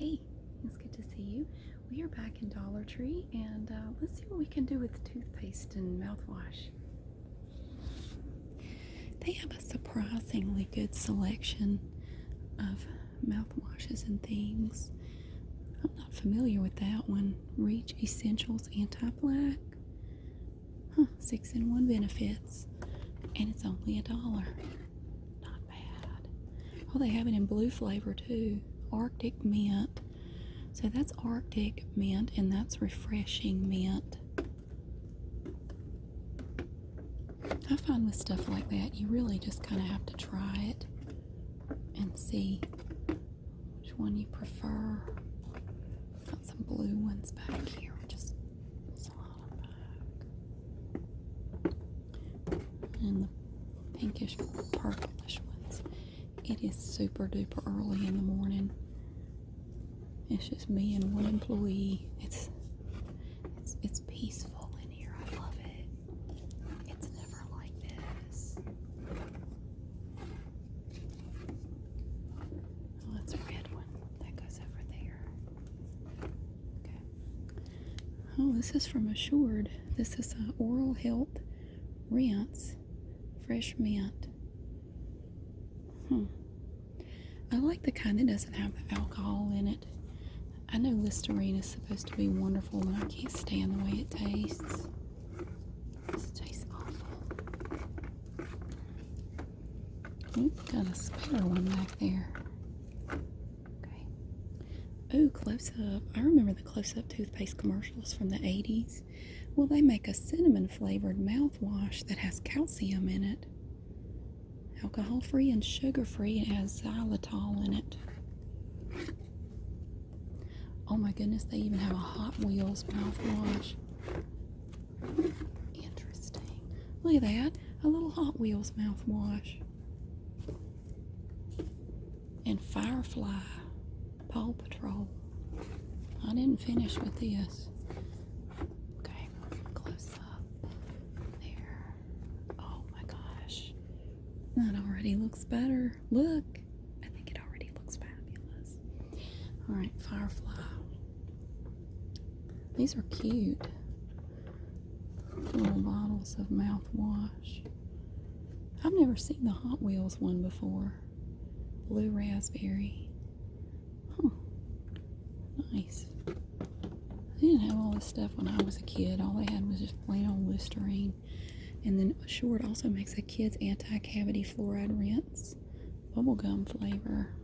Hey, it's good to see you. We are back in Dollar Tree, and let's see what we can do with toothpaste and mouthwash. They have a surprisingly good selection of mouthwashes and things. I'm not familiar with that one. Reach Essentials Anti-Black. 6-in-1 benefits. And it's only $1. Not bad. Oh, they have it in blue flavor too. Arctic Mint. So that's Arctic Mint, and that's Refreshing Mint. I find with stuff like that, you really just kind of have to try it and see which one you prefer. Got some blue ones back here. Just slide them back. And the pinkish purplish ones. It is super duper early in the morning. It's just me and one employee. It's peaceful in here. I love it. It's never like this. Oh, that's a red one. That goes over there. Okay. Oh, this is from Assured. This is an Oral Health Rinse. Fresh Mint. I like the kind that doesn't have the alcohol in it. I know Listerine is supposed to be wonderful, but I can't stand the way it tastes. This tastes awful. Oops, got a spare one back there. Okay. Oh, Close Up. I remember the Close Up toothpaste commercials from the 80s. Well, they make a cinnamon flavored mouthwash that has calcium in it. Alcohol-free and sugar-free. It has xylitol in it. Oh my goodness, they even have a Hot Wheels mouthwash. Interesting. Look at that. A little Hot Wheels mouthwash. And Firefly. Paw Patrol. I didn't finish with this. Okay, close up. There. Oh my gosh. That already looks better. Look. I think it already looks fabulous. Alright, Firefly. These are cute. Little bottles of mouthwash. I've never seen the Hot Wheels one before. Blue raspberry. Huh. Nice. They didn't have all this stuff when I was a kid. All they had was just plain old Listerine. And then Assured also makes a kid's anti-cavity fluoride rinse. Bubblegum flavor.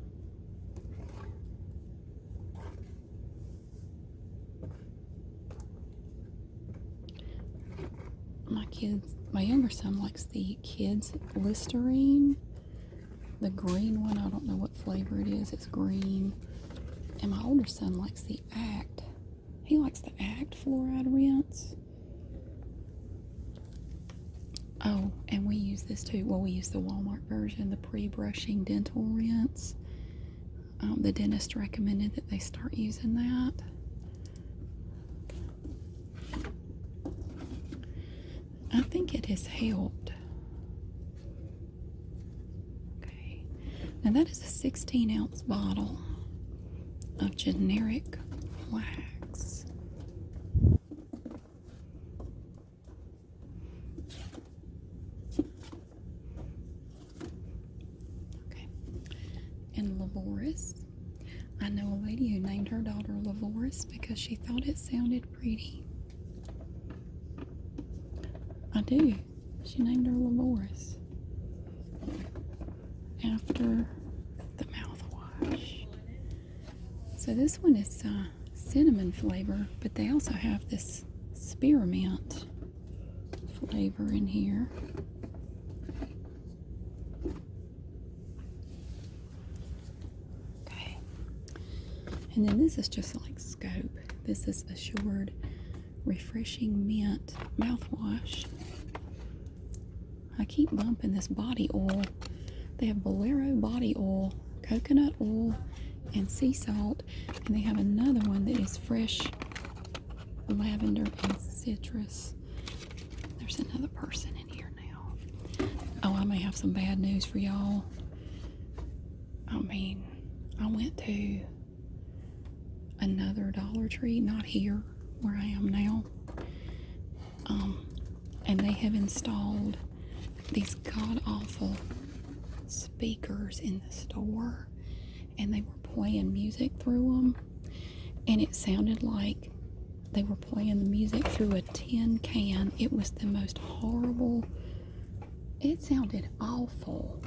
My younger son likes the kids Listerine. The green one, I don't know what flavor it is. It's green. And my older son likes the Act. He likes the Act fluoride rinse. Oh, and we use this too. Well, we use the Walmart version, the pre-brushing dental rinse. The dentist recommended that they start using that. I think it has helped. Okay. Now that is a 16-ounce bottle of generic wax. Okay. And Lavoris. I know a lady who named her daughter Lavoris because she thought it sounded pretty. I do. She named her Lavoris after the mouthwash. So this one is cinnamon flavor, but they also have this spearmint flavor in here. Okay. And then this is just like Scope. This is Assured Refreshing Mint mouthwash. I keep bumping this body oil. They have Bolero body oil, coconut oil, and sea salt. And they have another one that is fresh lavender and citrus. There's another person in here now. Oh, I may have some bad news for y'all. I mean, I went to another Dollar Tree, not here where I am now. And they have installed these god-awful speakers in the store, and they were playing music through them, and it sounded like they were playing the music through a tin can. It was the most horrible. It sounded awful.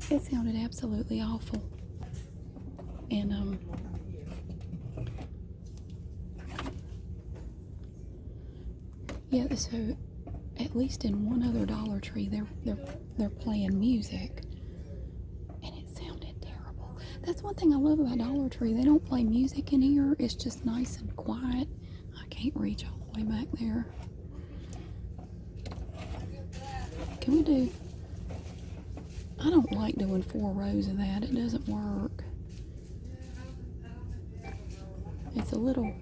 It sounded absolutely awful. And yeah, so at least in one other Dollar Tree, they're playing music, and it sounded terrible. That's one thing I love about Dollar Tree. They don't play music in here. It's just nice and quiet. I can't reach all the way back there. Can we do? I don't like doing 4 rows of that. It doesn't work. It's a little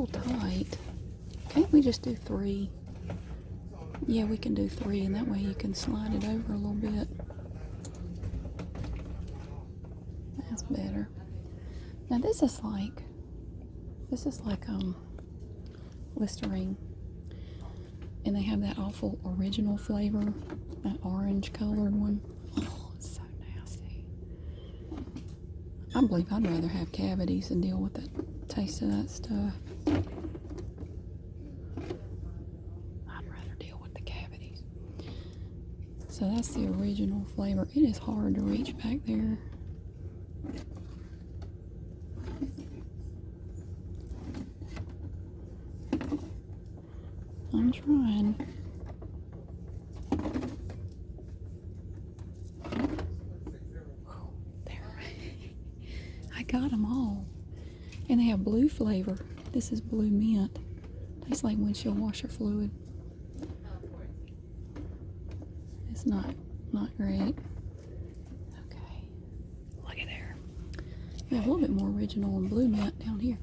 tight. Can't we just do 3? Yeah, we can do 3, and that way you can slide it over a little bit. That's better. Now this is like Listerine, and they have that awful original flavor, that orange colored one. Oh, it's so nasty. I believe I'd rather have cavities than deal with the taste of that stuff. So that's the original flavor. It is hard to reach back there. I'm trying. There. I got them all. And they have blue flavor. This is blue mint. Tastes like windshield washer fluid. It's not great. Okay, look at there. We have a little bit more original and blue mint down here.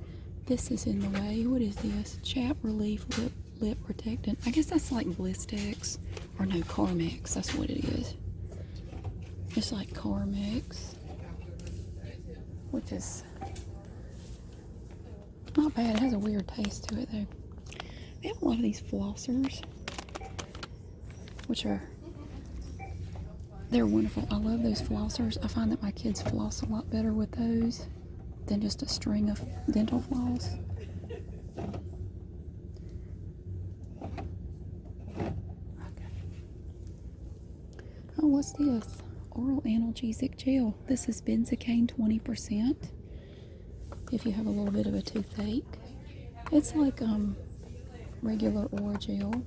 This is in the way. What is this? Chap Relief Lip Protectant. I guess that's like Blistex, or no, Carmex. That's what it is. It's like Carmex, which is not bad. It has a weird taste to it though. They have a lot of these flossers, which are they're wonderful. I love those flossers. I find that my kids floss a lot better with those than just a string of dental floss. Okay. Oh, what's this? Oral analgesic gel. This is benzocaine 20%. If you have a little bit of a toothache. It's like regular Orajel.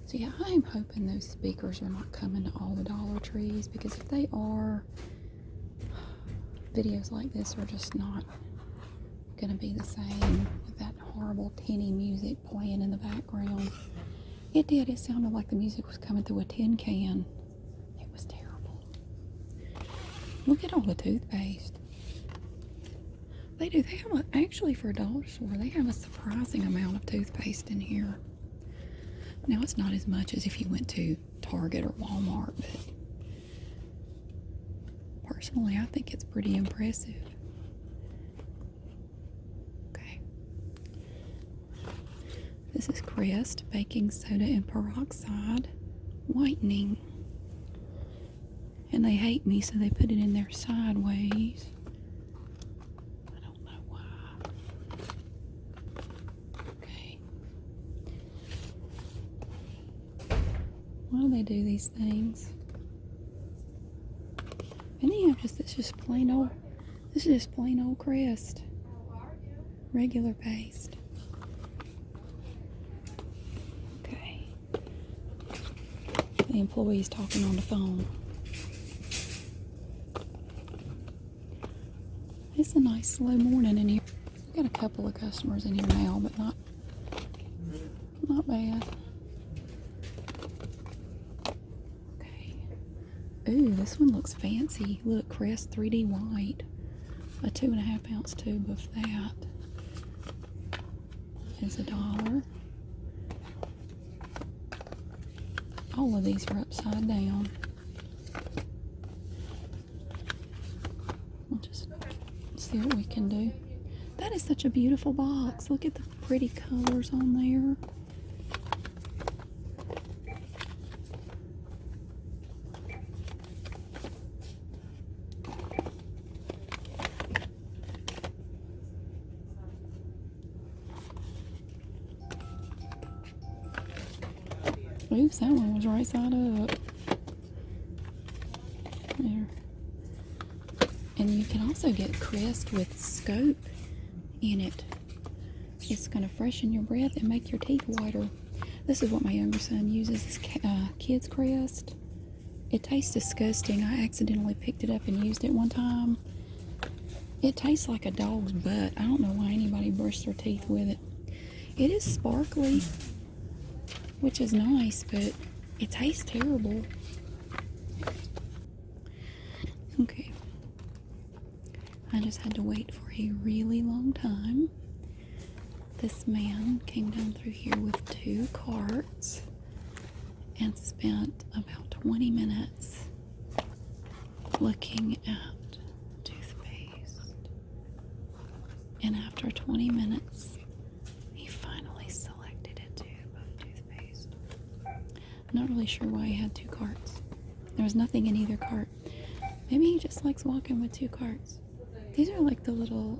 So yeah, I'm hoping those speakers are not coming to all the Dollar Trees, because if they are, videos like this are just not going to be the same with that horrible tinny music playing in the background. It did. It sounded like the music was coming through a tin can. It was terrible. Look at all the toothpaste. They do. They have actually, for a dollar store, they have a surprising amount of toothpaste in here. Now, it's not as much as if you went to Target or Walmart, but personally, I think it's pretty impressive. Okay. This is Crest Baking Soda and Peroxide Whitening. And they hate me, so they put it in there sideways. I don't know why. Okay. Why do they do these things? And yeah, this is just plain old Crest. Regular paste. Okay. The employee's talking on the phone. It's a nice slow morning in here. We've got a couple of customers in here now, but not bad. Ooh, this one looks fancy. Look, Crest 3D White. A 2.5 ounce tube of that is $1. All of these are upside down. see what we can do. That is such a beautiful box. Look at the pretty colors on there. Oops, that one was right side up. There. And you can also get Crest with scope in it. It's going to freshen your breath and make your teeth whiter. This is what my younger son uses, this Kids Crest. It tastes disgusting. I accidentally picked it up and used it one time. It tastes like a dog's butt. I don't know why anybody brushed their teeth with it. It is sparkly, which is nice, but it tastes terrible. Okay. I just had to wait for a really long time. This man came down through here with 2 carts and spent about 20 minutes looking at toothpaste. And after 20 minutes, he finally selected a tube of toothpaste. I'm not really sure why he had 2 carts. There was nothing in either cart. Maybe he just likes walking with 2 carts. These are like the little,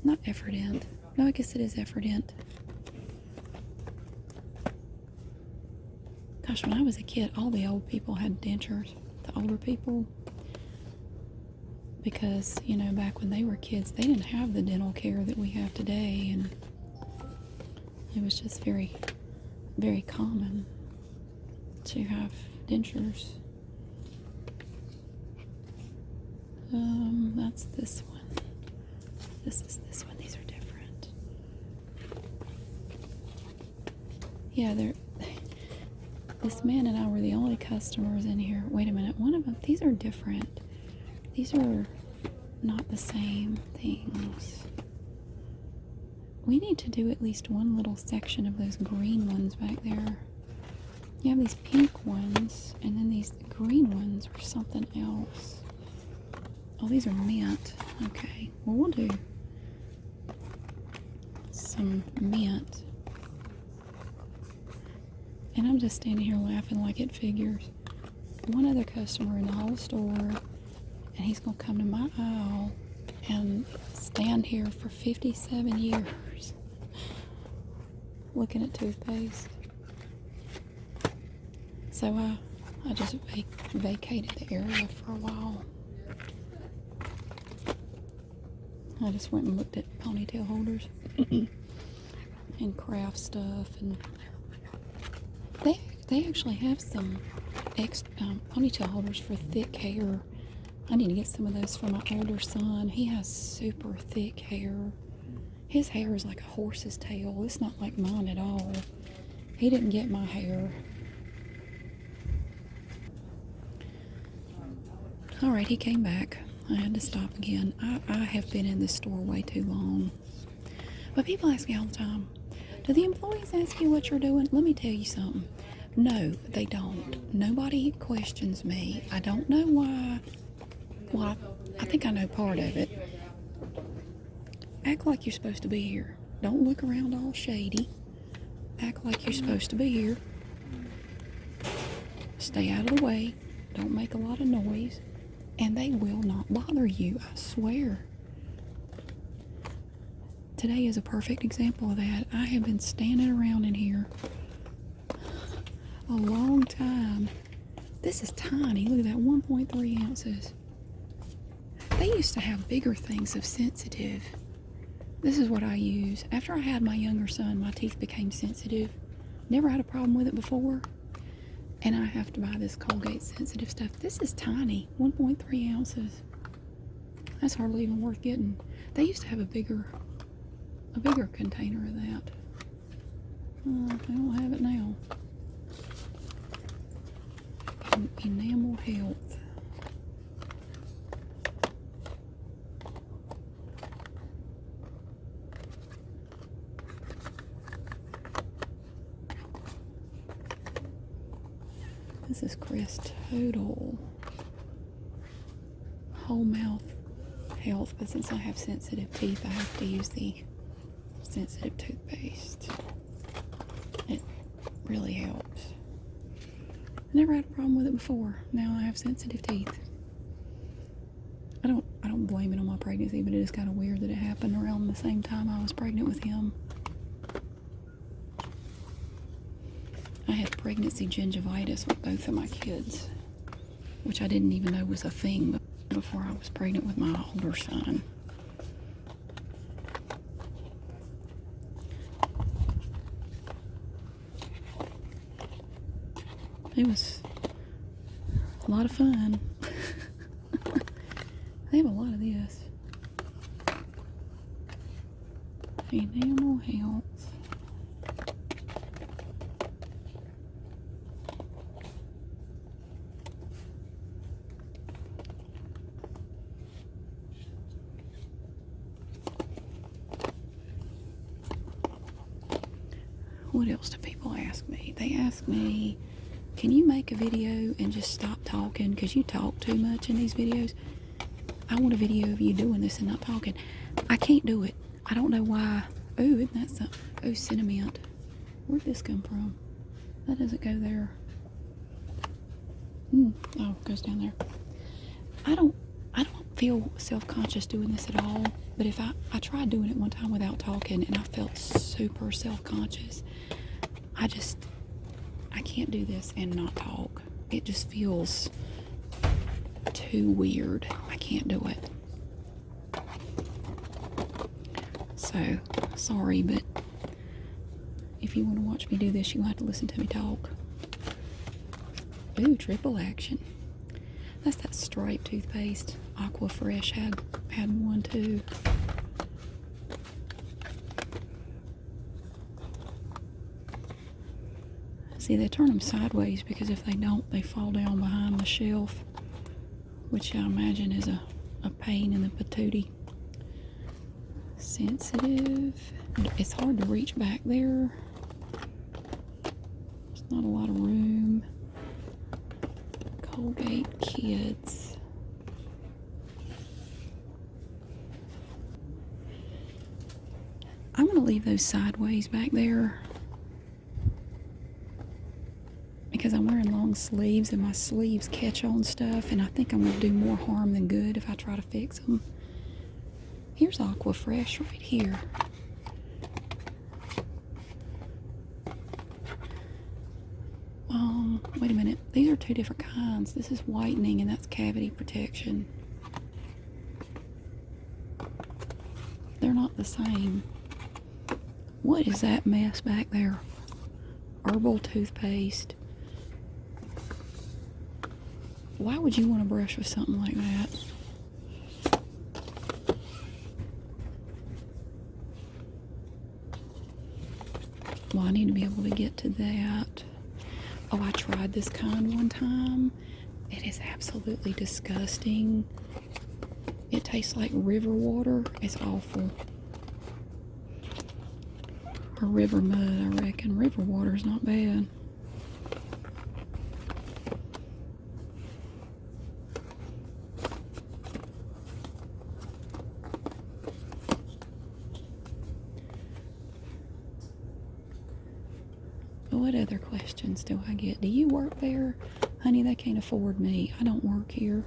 not Effordent. No, I guess it is Effordent. Gosh, when I was a kid, all the old people had dentures. The older people. Because, you know, back when they were kids, they didn't have the dental care that we have today. And it was just very, very common to have dentures. That's this one. This is this one. These are different. Yeah, this man and I were the only customers in here. Wait a minute. One of them, these are different. These are not the same things. We need to do at least one little section of those green ones back there. You have these pink ones, and then these green ones are something else. Oh, these are mint. Okay, well, we'll do some mint. And I'm just standing here laughing like it figures. One other customer in the whole store, and he's going to come to my aisle and stand here for 57 years looking at toothpaste. So I just vacated the area for a while. I just went and looked at ponytail holders and craft stuff, and they actually have some ponytail holders for thick hair. I need to get some of those for my older son. He has super thick hair. His hair is like a horse's tail. It's not like mine at all. He didn't get my hair. All right, he came back. I had to stop again. I have been in this store way too long. But people ask me all the time, do the employees ask you what you're doing? Let me tell you something. No, they don't. Nobody questions me. I don't know why. Well, I think I know part of it. Act like you're supposed to be here. Don't look around all shady. Act like you're supposed to be here. Stay out of the way. Don't make a lot of noise. And they will not bother you, I swear. Today is a perfect example of that. I have been standing around in here a long time. This is tiny. Look at that, 1.3 ounces. They used to have bigger things of sensitive. This is what I use. After I had my younger son, my teeth became sensitive. Never had a problem with it before. And I have to buy this Colgate sensitive stuff. This is tiny, 1.3 ounces. That's hardly even worth getting. They used to have a bigger container of that. They don't have it now. Enamel Health. This is Crest Total Whole Mouth health, but since I have sensitive teeth, I have to use the sensitive toothpaste. It really helps. I never had a problem with it before. Now I have sensitive teeth. I don't blame it on my pregnancy, but it is kind of weird that it happened around the same time I was pregnant with him. I had pregnancy gingivitis with both of my kids, which I didn't even know was a thing before I was pregnant with my older son. It was a lot of fun. They have a lot of this. Enamel health. What else do people ask me? They ask me, can you make a video and just stop talking because you talk too much in these videos? I want a video of you doing this and not talking. I can't do it. I don't know why. Oh, isn't that something? Oh, cinnamon. Where'd this come from? That doesn't go there. Oh, it goes down there. I don't feel self-conscious doing this at all. But if I tried doing it one time without talking and I felt super self-conscious. I can't do this and not talk. It just feels too weird. I can't do it. So, sorry, but if you want to watch me do this, you'll have to listen to me talk. Ooh, triple action. That's that striped toothpaste. Aqua Fresh had one too. See, they turn them sideways because if they don't, they fall down behind the shelf, which I imagine is a pain in the patootie. Sensitive. It's hard to reach back there. There's not a lot of room. Colgate Kids. I'm going to leave those sideways back there because I'm wearing long sleeves and my sleeves catch on stuff, and I think I'm going to do more harm than good if I try to fix them. Here's Aqua Fresh right here. Wait a minute. These are two different kinds. This is whitening and that's cavity protection. They're not the same. What is that mess back there? Herbal toothpaste. Why would you want to brush with something like that? Well, I need to be able to get to that. Oh, I tried this kind one time. It is absolutely disgusting. It tastes like river water. It's awful. Or river mud, I reckon. River water is not bad. What other questions do I get? Do you work there? Honey, they can't afford me. I don't work here.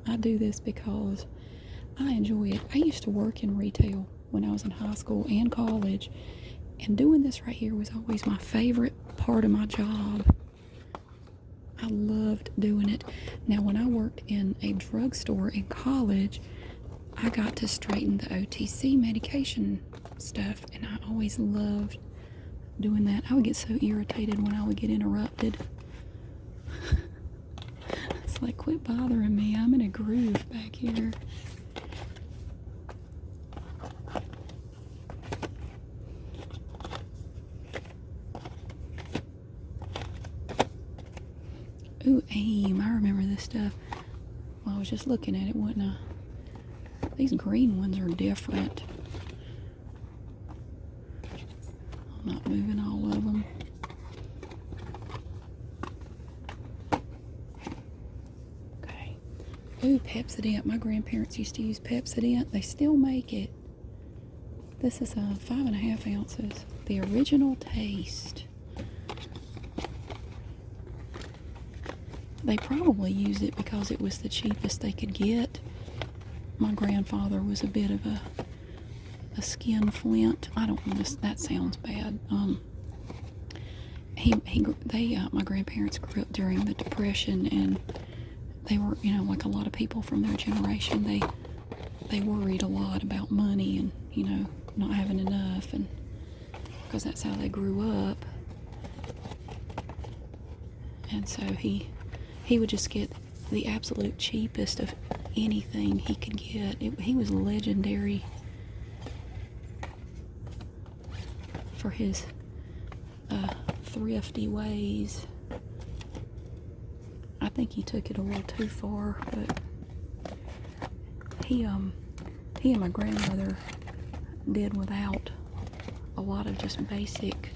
I do this because I enjoy it. I used to work in retail when I was in high school and college, and doing this right here was always my favorite part of my job. I loved doing it. Now, when I worked in a drugstore in college, I got to straighten the OTC medication stuff, and I always loved doing that. I would get so irritated when I would get interrupted. It's like, quit bothering me. I'm in a groove back here. Ooh, AIM. I remember this stuff. Well, I was just looking at it, wasn't I? These green ones are different. I'm not moving all of them. Okay. Ooh, Pepsodent. My grandparents used to use Pepsodent. They still make it. This is 5.5 ounces. The original taste. They probably used it because it was the cheapest they could get. My grandfather was a bit of a skin flint. I don't want to, that sounds bad. My grandparents grew up during the Depression, and they were, you know, like a lot of people from their generation, they worried a lot about money and, you know, not having enough, and because that's how they grew up. And so he would just get the absolute cheapest of anything he could get. He was legendary for his thrifty ways. I think he took it a little too far, but he and my grandmother did without a lot of just basic,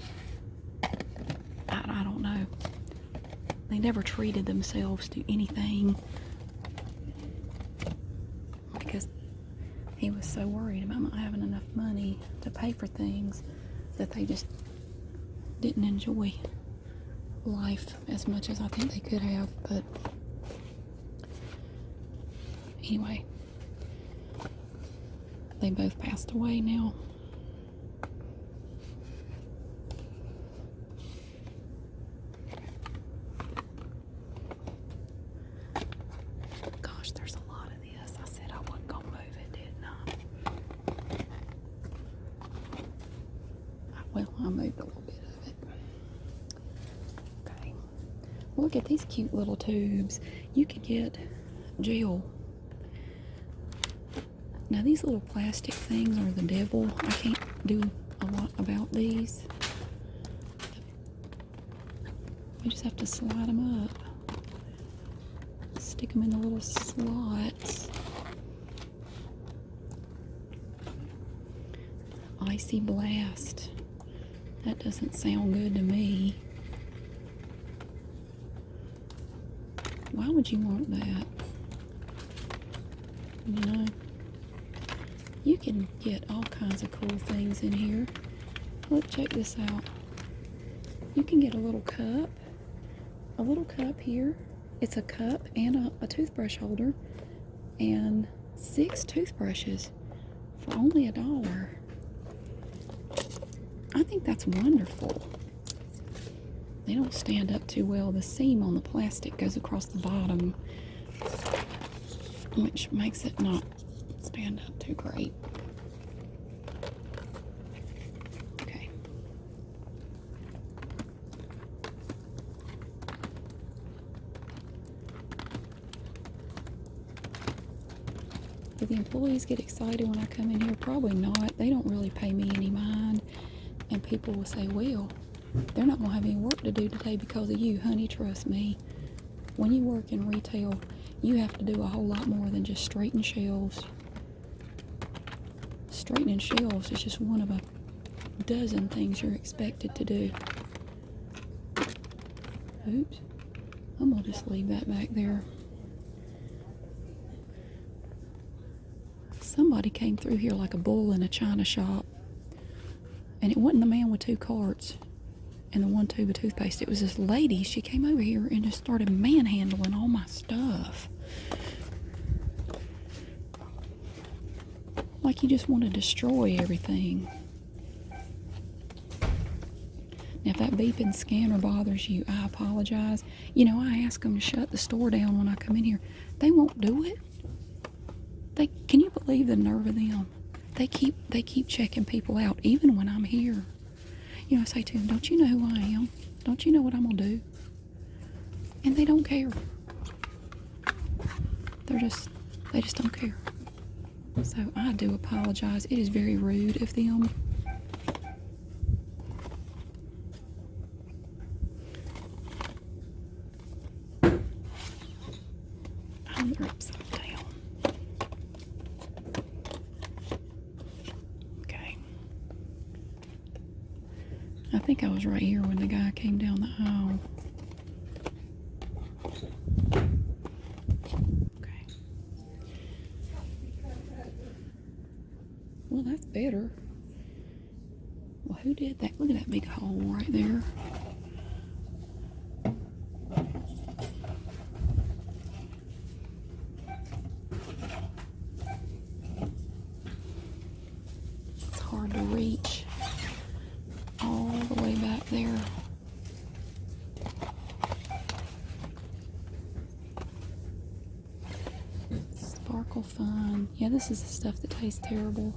I don't know. They never treated themselves to anything because he was so worried about not having enough money to pay for things that they just didn't enjoy life as much as I think they could have. But anyway, they both passed away now. Gosh, there's a lot of this. I said I wasn't gonna move it, didn't I? Well, I moved a little bit of it. Okay. Look at these cute little tubes. You could get gel. Now these little plastic things are the devil. I can't do a lot about these. We just have to slide them up. Stick them in the little slots. Icy Blast. That doesn't sound good to me. Why would you want that? You know, you can get all kinds of cool things in here. Look, check this out. You can get a little cup here. It's a cup and a toothbrush holder and 6 toothbrushes for only $1. I think that's wonderful. They don't stand up too well. The seam on the plastic goes across the bottom, which makes it not stand up too great. Okay. Do the employees get excited when I come in here? Probably not. They don't really pay me any mind. And people will say, well, they're not going to have any work to do today because of you. Honey, trust me. When you work in retail, you have to do a whole lot more than just straighten shelves. Straightening shelves is just one of a dozen things you're expected to do. Oops. I'm going to just leave that back there. Somebody came through here like a bull in a china shop. And it wasn't the man with 2 carts and the 1 tube of toothpaste. It was this lady. She came over here and just started manhandling all my stuff. Like you just want to destroy everything. Now, if that beeping scanner bothers you, I apologize. You know, I ask them to shut the store down when I come in here. They won't do it. Can you believe the nerve of them? They keep checking people out, even when I'm here. You know, I say to them, don't you know who I am? Don't you know what I'm going to do? And they don't care. They just don't care. So I do apologize. It is very rude of them. I'm upside down. Okay. I think I was right here when the guy came down the aisle. Okay. Well, that's better. Well, who did that? Look at that big hole right there. It's hard to reach all the way back there. Sparkle Fun. Yeah, this is the stuff that tastes terrible.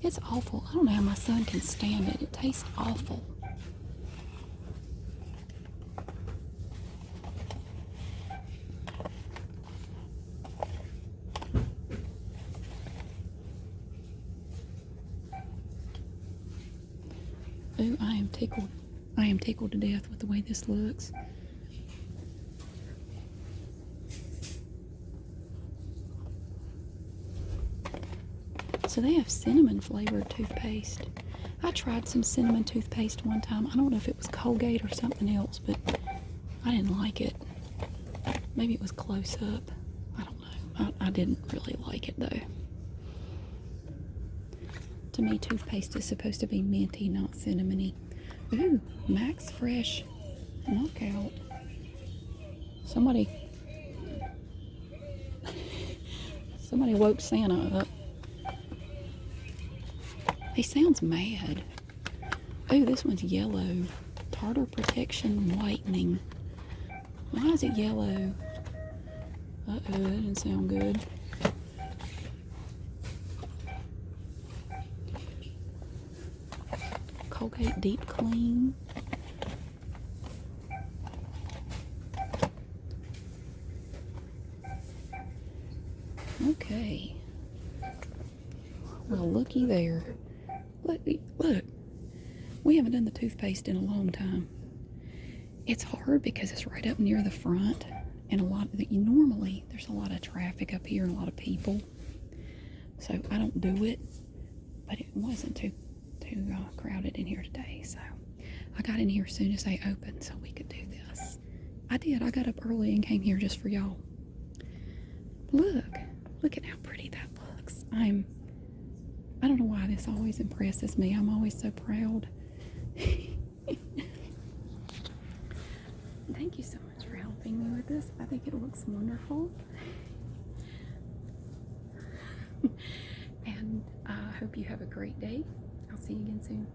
It's awful. I don't know how my son can stand it. It tastes awful. Ooh, I am tickled. I am tickled to death with the way this looks. So they have cinnamon flavored toothpaste. I tried some cinnamon toothpaste one time. I don't know if it was Colgate or something else, but I didn't like it. Maybe it was Close Up. I don't know. I didn't really like it though. To me, toothpaste is supposed to be minty, not cinnamony. Ooh, Max Fresh Knockout. Somebody woke Santa up. He sounds mad. Oh, this one's yellow. Tartar Protection Whitening. Why is it yellow? Uh-oh, that didn't sound good. Colgate Deep Clean. Okay. Well, looky there. Look. We haven't done the toothpaste in a long time. It's hard because it's right up near the front, and normally there's a lot of traffic up here and a lot of people, so I don't do it. But it wasn't too crowded in here today, so I got in here as soon as they opened so we could do this. I did. I got up early and came here just for y'all. Look at how pretty that looks. I don't know why this always impresses me. I'm always so proud. Thank you so much for helping me with this. I think it looks wonderful. And I hope you have a great day. I'll see you again soon.